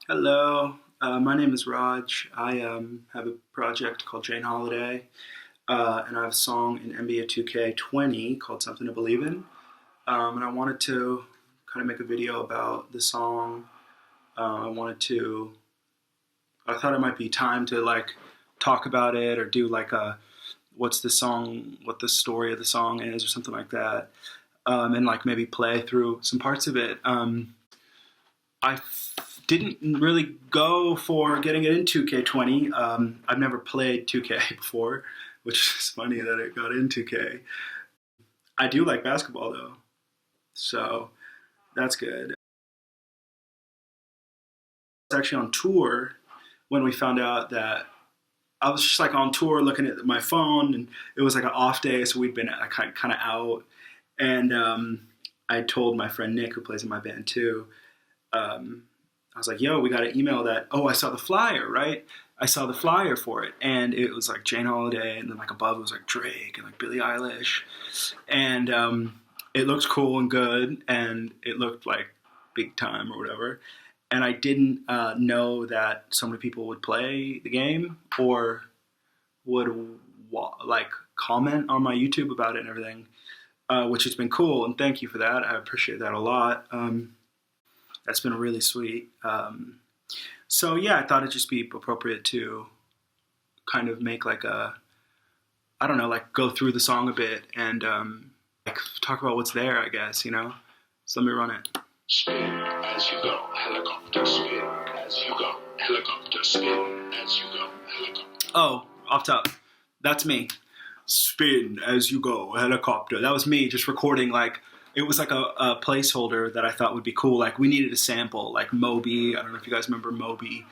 Hello, my name is Raj. I have a project called Jane Holiday, and I have a song in NBA 2K20 called Something to Believe in. And I wanted to kind of make a video about the song. I thought it might be time to like talk about it or do like a what's the song, what the story of the song is or something like that, and like maybe play through some parts of it. I didn't really go for getting it in 2K20. I've never played 2K before, which is funny that it got in 2K. I do like basketball though, so that's good. I was actually on tour when we found out that I was just like on tour looking at my phone, and it was like an off day, so we'd been kind of out. And I told my friend Nick, who plays in my band too, I was like, yo, we got an email that, oh, I saw the flyer, right? I saw the flyer for it, and it was like Jane Holiday, and then like above it was like Drake and like Billie Eilish. And it looked cool and good, and it looked like big time or whatever. And I didn't know that so many people would play the game or would like comment on my YouTube about it and everything, which has been cool. And thank you for that. I appreciate that a lot. That's been really sweet. So yeah, I thought it'd just be appropriate to kind of make like a, I don't know, like go through the song a bit and like talk about what's there, I guess, you know? So let me run it. Spin as you go, helicopter, spin as you go, helicopter, spin as you go, helicopter. Oh, off top. That's me. Spin as you go, helicopter. That was me just recording like, it was like a placeholder that I thought would be cool. Like we needed a sample, like Moby. I don't know if you guys remember Moby.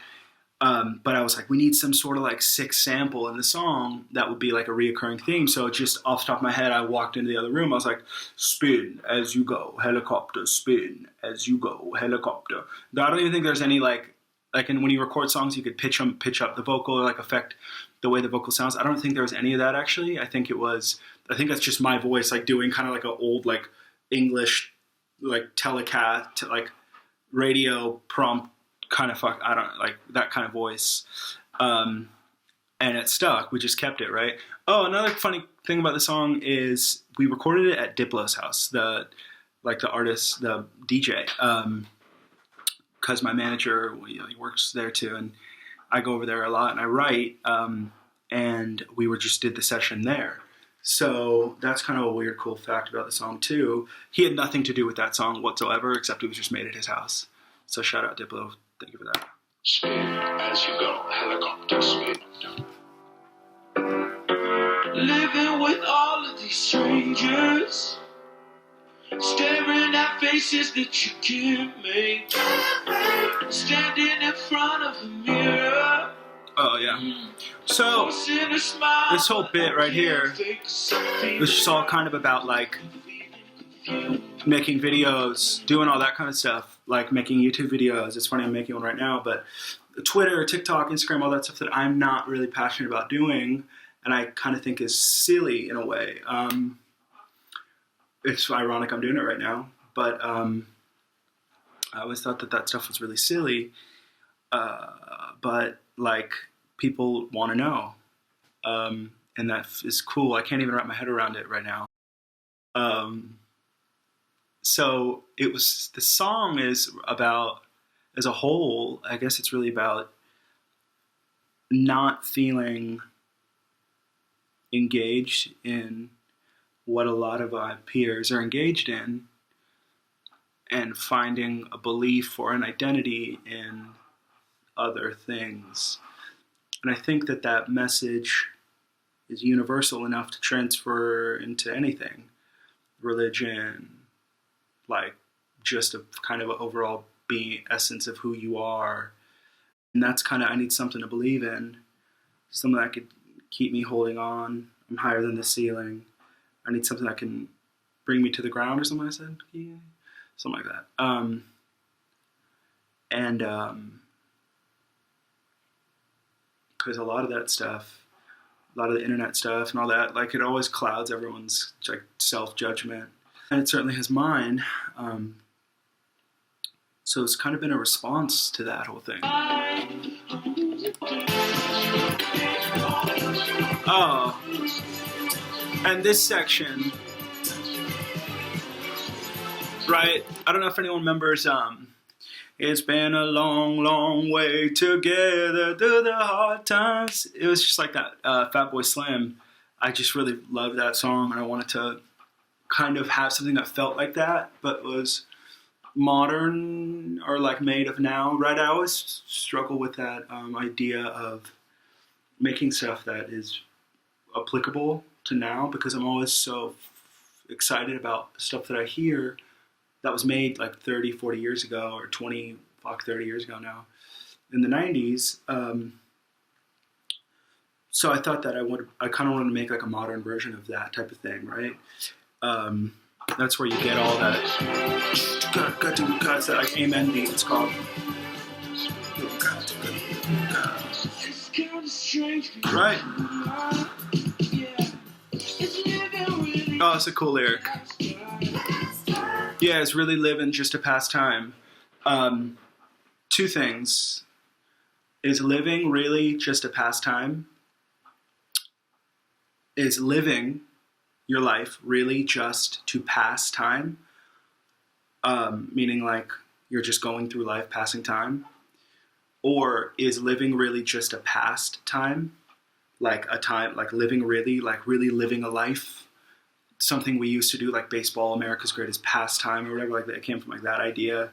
But I was like, we need some sort of like sick sample in the song that would be like a reoccurring theme. So just off the top of my head, I walked into the other room. I was like, spin as you go, helicopter, spin as you go, helicopter. I don't even think there's any like and when you record songs, you could pitch up the vocal, or like affect the way the vocal sounds. I don't think there was any of that actually. I think that's just my voice, like doing kind of like an old like English like telecast, like radio prompt kind of I don't like that kind of voice. And it stuck. We just kept it, right? Oh, another funny thing about the song is we recorded it at Diplo's house, the artist, the DJ, because my manager, he works there too, and I go over there a lot and I write, and we did the session there. So that's kind of a weird, cool fact about the song too. He had nothing to do with that song whatsoever, except it was just made at his house. So shout out Diplo. Thank you for that. Spin as you go, helicopter spin. Living with all of these strangers, staring at faces that you can't make. Standing in front of a mirror. Oh yeah. So this whole bit right here, this is all kind of about like making videos, doing all that kind of stuff, like making YouTube videos. It's funny, I'm making one right now, but Twitter, TikTok, Instagram, all that stuff that I'm not really passionate about doing, and I kind of think is silly in a way. It's ironic I'm doing it right now, but I always thought that stuff was really silly, but like people want to know, and that is cool. I can't even wrap my head around it right now. So the song is about, as a whole, I guess it's really about not feeling engaged in what a lot of our peers are engaged in, and finding a belief or an identity in other things. And I think that message is universal enough to transfer into anything. Religion, like just a kind of an overall being essence of who you are. And that's kind of, I need something to believe in, something that could keep me holding on. I'm higher than the ceiling. I need something that can bring me to the ground, or something I said. Yeah. Something like that. Because a lot of that stuff, a lot of the internet stuff and all that, like it always clouds everyone's like self-judgment. And it certainly has mine. So it's kind of been a response to that whole thing. Oh, and this section, right? I don't know if anyone remembers. It's been a long, long way together through the hard times. It was just like that. Fatboy Slim. I just really loved that song, and I wanted to kind of have something that felt like that, but was modern or like made of now, right? I always struggle with that idea of making stuff that is applicable to now, because I'm always so excited about stuff that I hear that was made like 30, 40 years ago, or 30 years ago now, in the 90s. So I thought that I kind of wanted to make like a modern version of that type of thing, right? That's where you get all that, that like amen beat, it's called. Right. Oh, it's a cool lyric. Yeah, it's really living just to pass time. Two things. Is living really just a pastime? Is living your life really just to pass time? Meaning like you're just going through life passing time? Or is living really just a past time? Like a time, like living really, like really living a life? Something we used to do, like baseball, America's Greatest Pastime, or whatever, like that. It came from like that idea.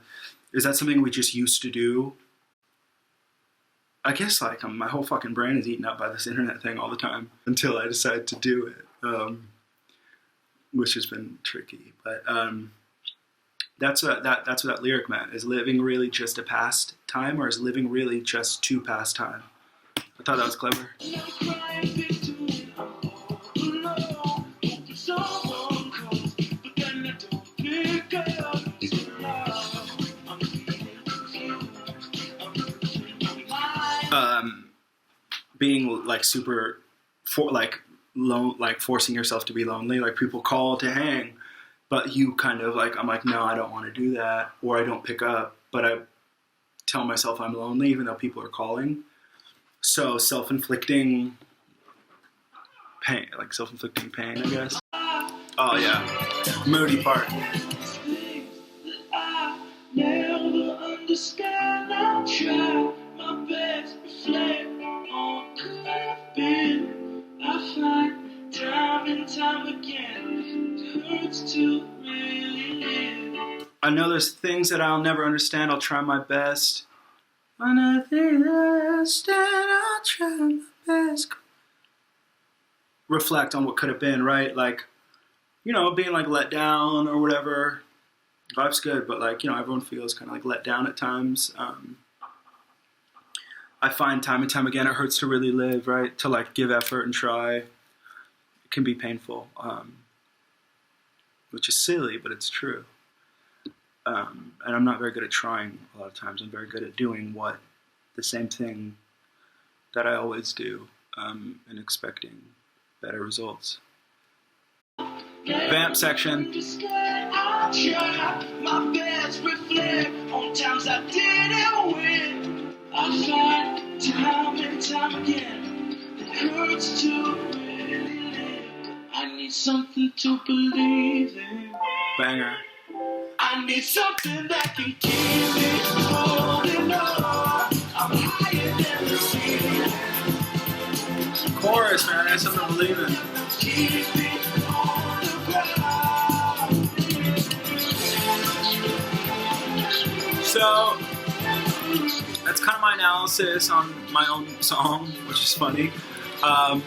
Is that something we just used to do? I guess like my whole fucking brain is eaten up by this internet thing all the time until I decide to do it, which has been tricky. But that's what that lyric meant. Is living really just a past time, or is living really just to pass time? I thought that was clever. Being like super, like forcing yourself to be lonely. Like people call to hang, but you kind of like, I'm like, no, I don't want to do that, or I don't pick up, but I tell myself I'm lonely even though people are calling. So self-inflicting pain, I guess. Oh yeah, moody part. Never understand, I'll try my best, reflect on could have been. I find time and time again, it hurts to really live. I know there's things that I'll never understand, I'll try my best. When I think I understand, I'll try my best. Reflect on what could have been, right? Like, you know, being like let down or whatever. Life's good, but like, you know, everyone feels kind of like let down at times. I find time and time again it hurts to really live, right? To like give effort and try. It can be painful, which is silly, but it's true. And I'm not very good at trying a lot of times. I'm very good at doing the same thing that I always do, and expecting better results. Vamp section. I'll try my best, reflect on times I didn't win. I find time and time again it hurts to really live. I need something to believe in. Banger. I need something that can keep me holding on. I'm higher than the ceiling. Chorus, man. I need something to believe in. Keep me on the ground. So that's kind of my analysis on my own song, which is funny. I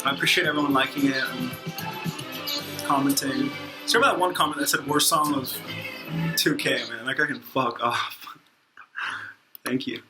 appreciate everyone liking it and commenting. So about that one comment that said worst song of 2K, man. Like I can fuck off. Thank you.